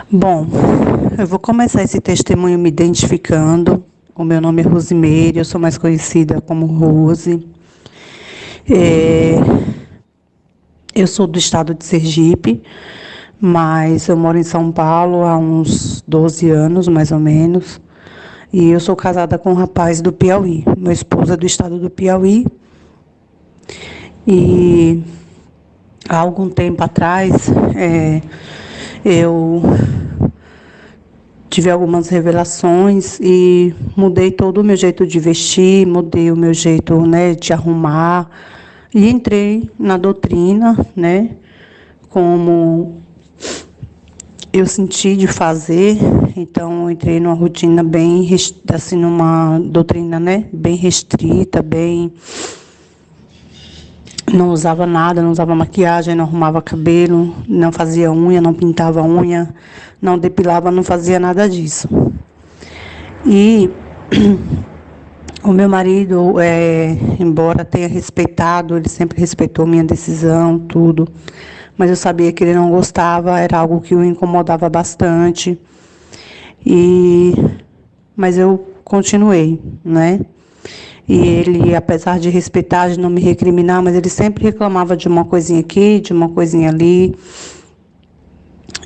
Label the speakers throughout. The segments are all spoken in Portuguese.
Speaker 1: Bom, eu vou começar esse testemunho me identificando. O meu nome é Rosimeire, eu sou mais conhecida como Rose. É, eu sou do estado de Sergipe, mas eu moro em São Paulo há uns 12 anos, mais ou menos. E eu sou casada com um rapaz do Piauí. Meu esposo é do estado do Piauí. E há algum tempo atrás, eu tive algumas revelações e mudei todo o meu jeito de vestir, mudei o meu jeito, né, de arrumar e entrei na doutrina, né, como eu senti de fazer. Então eu entrei numa rotina bem assim, numa doutrina, né, bem restrita, bem, não usava nada, não usava maquiagem, não arrumava cabelo, não fazia unha, não pintava unha, não depilava, não fazia nada disso. E o meu marido, embora tenha respeitado, ele sempre respeitou minha decisão, tudo, mas eu sabia que ele não gostava, era algo que o incomodava bastante. Mas eu continuei, né? E ele, apesar de respeitar, de não me recriminar, mas ele sempre reclamava de uma coisinha aqui, de uma coisinha ali.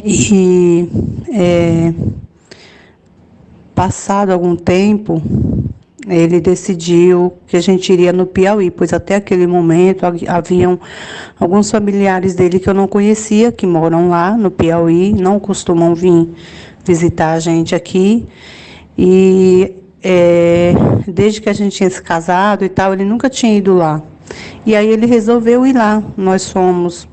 Speaker 1: E passado algum tempo, ele decidiu que a gente iria no Piauí, pois até aquele momento haviam alguns familiares dele que eu não conhecia, que moram lá no Piauí, não costumam vir visitar a gente aqui. E desde que a gente tinha se casado e tal, ele nunca tinha ido lá. E aí ele resolveu ir lá. Nós fomos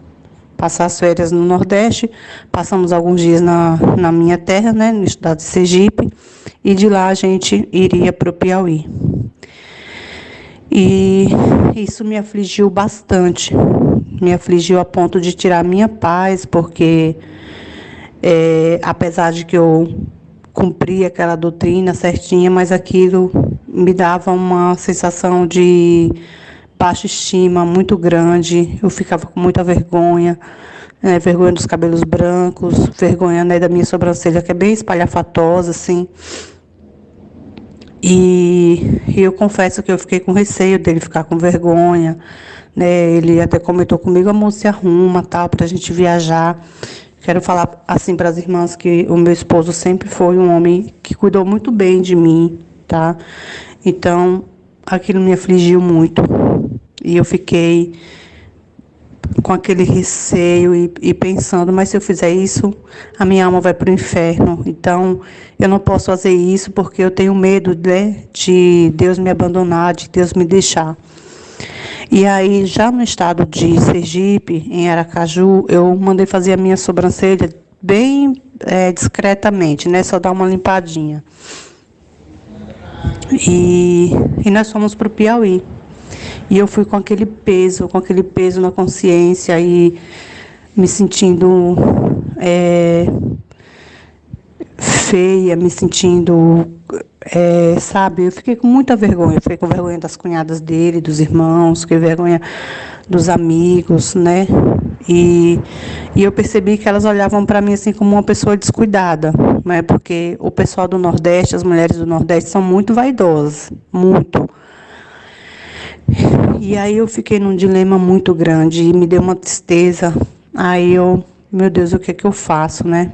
Speaker 1: passar as férias no Nordeste, passamos alguns dias na minha terra, né, no estado de Sergipe, e de lá a gente iria para o Piauí. E isso me afligiu bastante, me afligiu a ponto de tirar minha paz, porque apesar de que eu cumpria aquela doutrina certinha, mas aquilo me dava uma sensação de baixa estima muito grande. Eu ficava com muita vergonha, vergonha dos cabelos brancos, vergonha, né, da minha sobrancelha, que é bem espalhafatosa, assim. E eu confesso que eu fiquei com receio dele ficar com vergonha, né? Ele até comentou comigo: amor, se arruma, tal, para a gente viajar. Quero falar assim para as irmãs que o meu esposo sempre foi um homem que cuidou muito bem de mim, tá? Então, aquilo me afligiu muito. E eu fiquei com aquele receio e pensando: mas se eu fizer isso, a minha alma vai para o inferno. Então, eu não posso fazer isso porque eu tenho medo, né, de Deus me abandonar, de Deus me deixar. E aí, já no estado de Sergipe, em Aracaju, eu mandei fazer a minha sobrancelha bem discretamente, né, só dar uma limpadinha. E nós fomos para o Piauí. E eu fui com aquele peso na consciência e me sentindo feia, me sentindo, sabe, eu fiquei com muita vergonha. Eu fiquei com vergonha das cunhadas dele, dos irmãos, fiquei com vergonha dos amigos, né? E eu percebi que elas olhavam para mim assim como uma pessoa descuidada, né? Porque o pessoal do Nordeste, as mulheres do Nordeste são muito vaidosas, muito. E aí eu fiquei num dilema muito grande e me deu uma tristeza. Aí meu Deus, o que é que eu faço, né?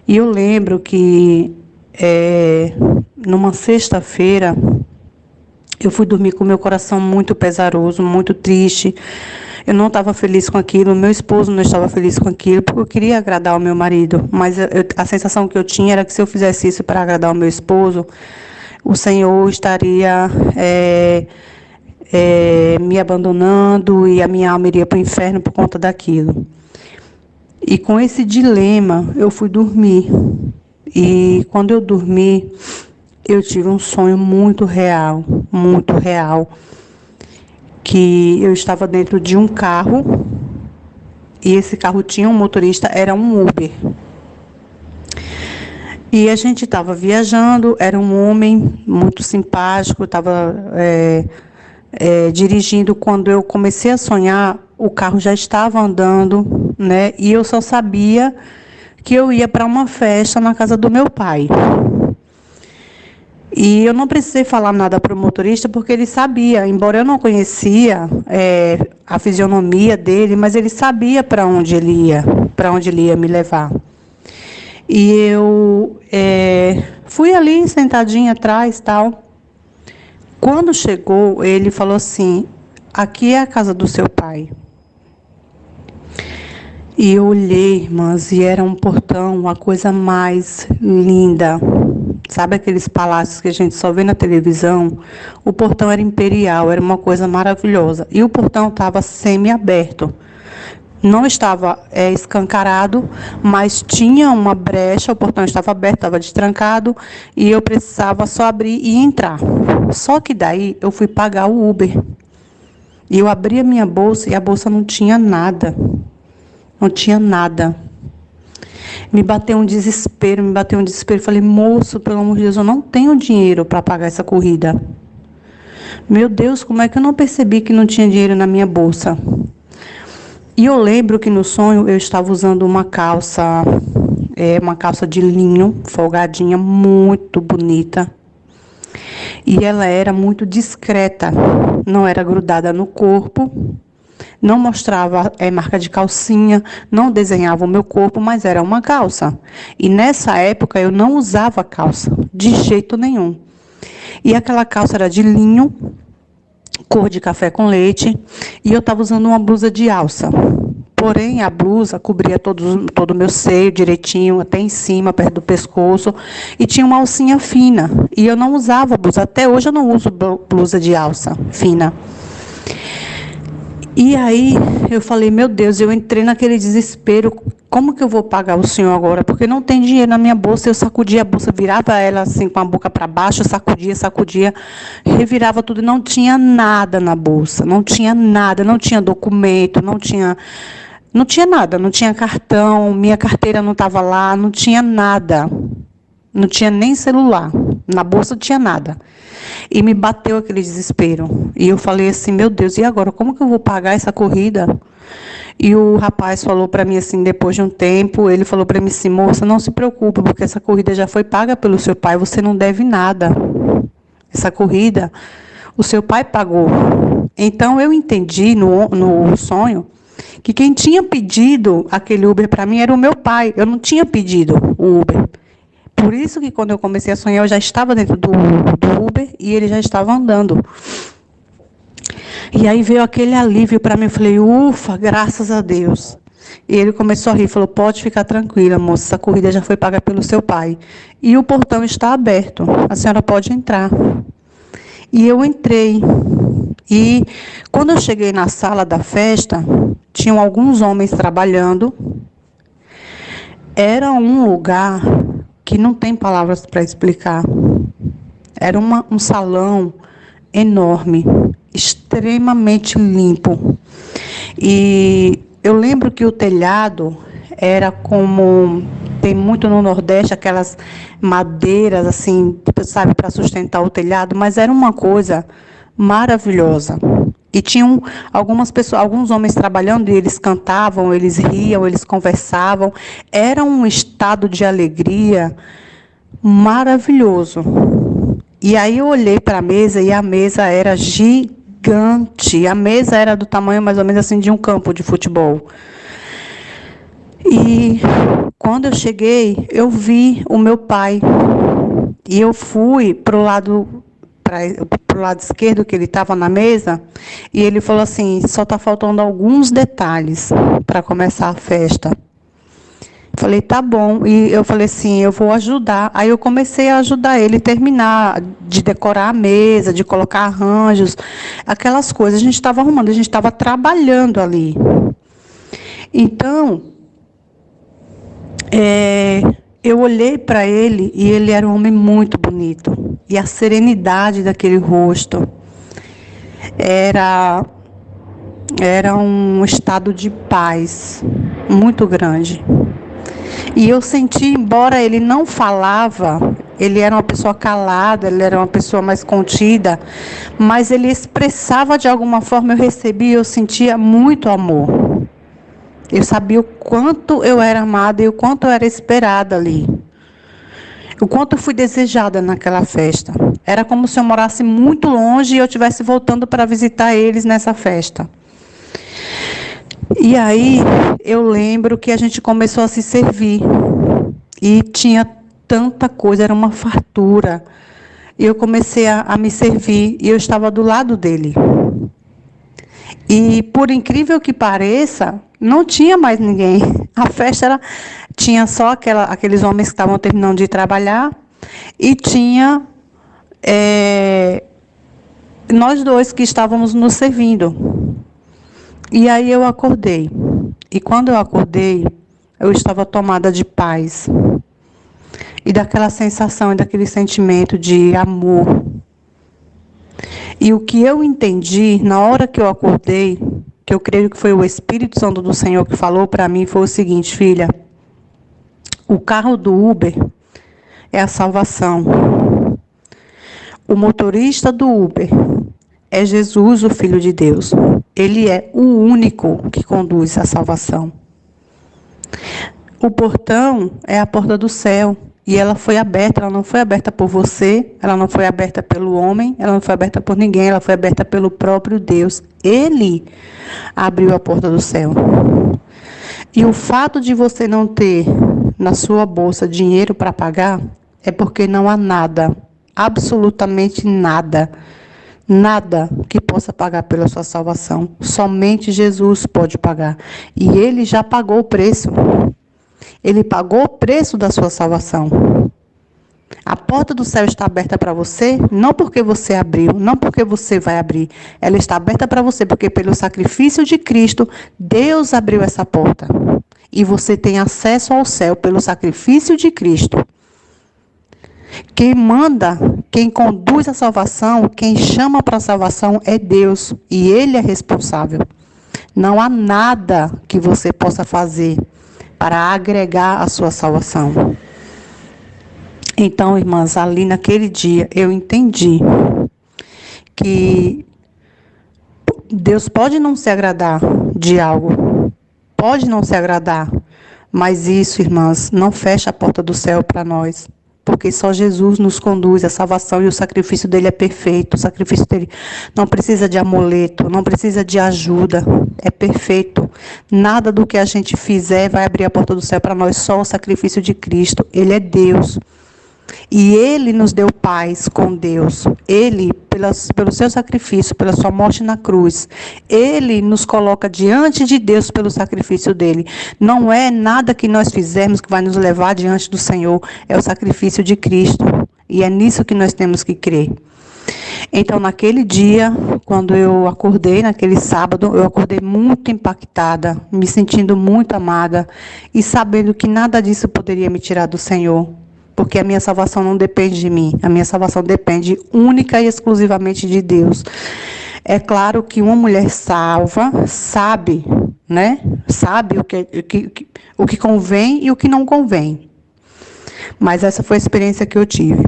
Speaker 1: E eu lembro que numa sexta-feira eu fui dormir com meu coração muito pesaroso, muito triste. Eu não estava feliz com aquilo, meu esposo não estava feliz com aquilo, porque eu queria agradar o meu marido. Mas a sensação que eu tinha era que se eu fizesse isso para agradar o meu esposo, o Senhor estaria me abandonando e a minha alma iria para o inferno por conta daquilo. E com esse dilema eu fui dormir. E quando eu dormi, eu tive um sonho muito real, que eu estava dentro de um carro e esse carro tinha um motorista, era um Uber. E a gente estava viajando, era um homem muito simpático, estava dirigindo. Quando eu comecei a sonhar, o carro já estava andando, né? E eu só sabia que eu ia para uma festa na casa do meu pai. E eu não precisei falar nada para o motorista, porque ele sabia, embora eu não conhecia a fisionomia dele, mas ele sabia para onde ele ia me levar. E eu fui ali sentadinha atrás, tal. Quando chegou, ele falou assim: aqui é a casa do seu pai. E eu olhei, irmãs, e era um portão, uma coisa mais linda. Sabe aqueles palácios que a gente só vê na televisão? O portão era imperial, era uma coisa maravilhosa. E o portão estava semi-aberto. Não estava escancarado, mas tinha uma brecha, o portão estava aberto, estava destrancado, e eu precisava só abrir e entrar. Só que daí eu fui pagar o Uber. E eu abri a minha bolsa e a bolsa não tinha nada. Não tinha nada. Me bateu um desespero. Falei: moço, pelo amor de Deus, eu não tenho dinheiro para pagar essa corrida. Meu Deus, como é que eu não percebi que não tinha dinheiro na minha bolsa? E eu lembro que no sonho eu estava usando uma calça de linho, folgadinha, muito bonita. E ela era muito discreta, não era grudada no corpo, não mostrava marca de calcinha, não desenhava o meu corpo, mas era uma calça. E nessa época eu não usava calça, de jeito nenhum. E aquela calça era de linho, cor de café com leite, e eu estava usando uma blusa de alça. Porém, a blusa cobria todo o meu seio direitinho, até em cima, perto do pescoço, e tinha uma alcinha fina. E eu não usava blusa, até hoje eu não uso blusa de alça fina. E aí eu falei: meu Deus, eu entrei naquele desespero, como que eu vou pagar o senhor agora? Porque não tem dinheiro na minha bolsa. Eu sacudia a bolsa, virava ela assim com a boca para baixo, sacudia, revirava tudo, e não tinha nada na bolsa, não tinha nada, não tinha documento, não tinha nada, não tinha cartão, minha carteira não estava lá, não tinha nada. Não tinha nem celular, na bolsa não tinha nada. E me bateu aquele desespero. E eu falei assim: meu Deus, e agora? Como que eu vou pagar essa corrida? E o rapaz falou para mim assim, depois de um tempo, ele falou para mim assim: moça, não se preocupe, porque essa corrida já foi paga pelo seu pai, você não deve nada. Essa corrida, o seu pai pagou. Então eu entendi no sonho que quem tinha pedido aquele Uber para mim era o meu pai. Eu não tinha pedido o Uber. Por isso que quando eu comecei a sonhar, eu já estava dentro do Uber e ele já estava andando. E aí veio aquele alívio para mim. Eu falei: ufa, graças a Deus. E ele começou a rir, falou: pode ficar tranquila, moça, essa corrida já foi paga pelo seu pai. E o portão está aberto, a senhora pode entrar. E eu entrei. E quando eu cheguei na sala da festa, tinham alguns homens trabalhando. Era um lugar que não tem palavras para explicar. Era um salão enorme, extremamente limpo. E eu lembro que o telhado era como tem muito no Nordeste, aquelas madeiras assim, sabe, para sustentar o telhado, mas era uma coisa maravilhosa. E tinham algumas pessoas, alguns homens trabalhando, e eles cantavam, eles riam, eles conversavam. Era um estado de alegria maravilhoso. E aí eu olhei para a mesa e a mesa era gigante. A mesa era do tamanho mais ou menos assim de um campo de futebol. E quando eu cheguei, eu vi o meu pai. E eu fui para o lado esquerdo, que ele estava na mesa, e ele falou assim: só está faltando alguns detalhes para começar a festa. Falei: tá bom. E eu falei assim: eu vou ajudar. Aí eu comecei a ajudar ele a terminar de decorar a mesa, de colocar arranjos, aquelas coisas. A gente estava arrumando, a gente estava trabalhando ali. Então, eu olhei para ele e ele era um homem muito bonito. E a serenidade daquele rosto era um estado de paz muito grande. E eu senti, embora ele não falava, ele era uma pessoa calada, ele era uma pessoa mais contida, mas ele expressava de alguma forma, eu sentia muito amor. Eu sabia o quanto eu era amada e o quanto eu era esperada ali. O quanto eu fui desejada naquela festa. Era como se eu morasse muito longe e eu estivesse voltando para visitar eles nessa festa. E aí eu lembro que a gente começou a se servir. E tinha tanta coisa, era uma fartura. E eu comecei a me servir e eu estava do lado dele. E por incrível que pareça, não tinha mais ninguém. A festa tinha só aqueles homens que estavam terminando de trabalhar e tinha nós dois que estávamos nos servindo. E aí eu acordei. E quando eu acordei, eu estava tomada de paz. E daquela sensação e daquele sentimento de amor. E o que eu entendi na hora que eu acordei, que eu creio que foi o Espírito Santo do Senhor que falou para mim, foi o seguinte: filha, o carro do Uber é a salvação. O motorista do Uber é Jesus, o Filho de Deus. Ele é o único que conduz à salvação. O portão é a porta do céu. E ela foi aberta, ela não foi aberta por você, ela não foi aberta pelo homem, ela não foi aberta por ninguém, ela foi aberta pelo próprio Deus. Ele abriu a porta do céu. E o fato de você não ter na sua bolsa dinheiro para pagar é porque não há nada, absolutamente nada, nada que possa pagar pela sua salvação. Somente Jesus pode pagar. E ele já pagou o preço. Ele pagou o preço da sua salvação. A porta do céu está aberta para você, não porque você abriu, não porque você vai abrir. Ela está aberta para você porque pelo sacrifício de Cristo, Deus abriu essa porta. E você tem acesso ao céu pelo sacrifício de Cristo. Quem manda, quem conduz a salvação, quem chama para a salvação é Deus. E Ele é responsável. Não há nada que você possa fazer para agregar a sua salvação. Então, irmãs, ali naquele dia eu entendi que Deus pode não se agradar de algo, pode não se agradar, mas isso, irmãs, não fecha a porta do céu para nós. Porque só Jesus nos conduz à salvação e o sacrifício dele é perfeito. O sacrifício dele não precisa de amuleto, não precisa de ajuda. É perfeito. Nada do que a gente fizer vai abrir a porta do céu para nós, só o sacrifício de Cristo. Ele é Deus. E Ele nos deu paz com Deus. Ele, pelo seu sacrifício, pela sua morte na cruz, Ele nos coloca diante de Deus pelo sacrifício dele. Não é nada que nós fizermos que vai nos levar diante do Senhor. É o sacrifício de Cristo. E é nisso que nós temos que crer. Então, naquele dia, quando eu acordei, naquele sábado, eu acordei muito impactada, me sentindo muito amada e sabendo que nada disso poderia me tirar do Senhor. Porque a minha salvação não depende de mim. A minha salvação depende única e exclusivamente de Deus. É claro que uma mulher salva sabe, né? Sabe o que convém e o que não convém. Mas essa foi a experiência que eu tive.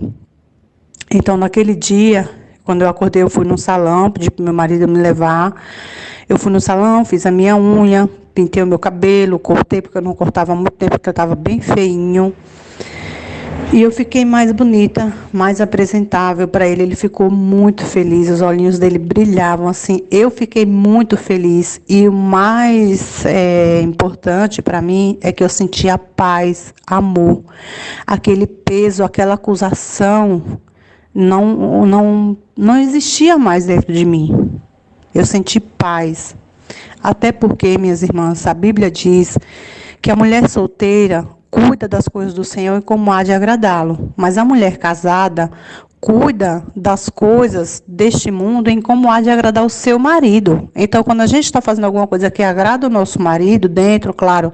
Speaker 1: Então, naquele dia, quando eu acordei, eu fui no salão, pedi para o meu marido me levar. Eu fui no salão, fiz a minha unha, pintei o meu cabelo, cortei, porque eu não cortava há muito tempo, porque eu estava bem feinho. E eu fiquei mais bonita, mais apresentável para ele. Ele ficou muito feliz, os olhinhos dele brilhavam assim. Eu fiquei muito feliz. E o mais importante para mim é que eu sentia paz, amor. Aquele peso, aquela acusação não existia mais dentro de mim. Eu senti paz. Até porque, minhas irmãs, a Bíblia diz que a mulher solteira cuida das coisas do Senhor e como há de agradá-lo. Mas a mulher casada cuida das coisas deste mundo em como há de agradar o seu marido. Então, quando a gente está fazendo alguma coisa que agrada o nosso marido, dentro, claro,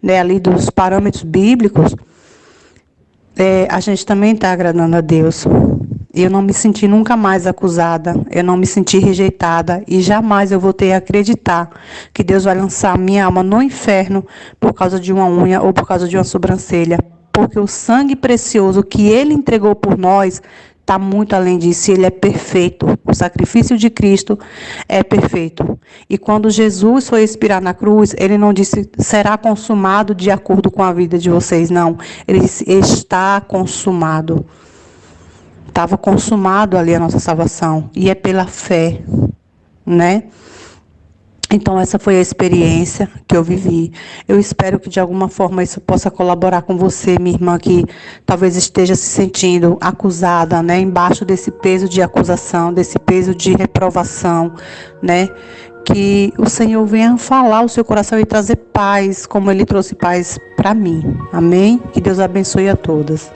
Speaker 1: né, ali dos parâmetros bíblicos, a gente também está agradando a Deus. Eu não me senti nunca mais acusada, eu não me senti rejeitada e jamais eu voltei a acreditar que Deus vai lançar a minha alma no inferno por causa de uma unha ou por causa de uma sobrancelha. Porque o sangue precioso que Ele entregou por nós está muito além disso, ele é perfeito. O sacrifício de Cristo é perfeito. E quando Jesus foi expirar na cruz, ele não disse, será consumado de acordo com a vida de vocês, não. Ele disse, está consumado. Estava consumado ali a nossa salvação. E é pela fé, né? Então, essa foi a experiência que eu vivi. Eu espero que, de alguma forma, isso possa colaborar com você, minha irmã, que talvez esteja se sentindo acusada, né? Embaixo desse peso de acusação, desse peso de reprovação, né? Que o Senhor venha falar o seu coração e trazer paz, como Ele trouxe paz para mim. Amém? Que Deus abençoe a todas.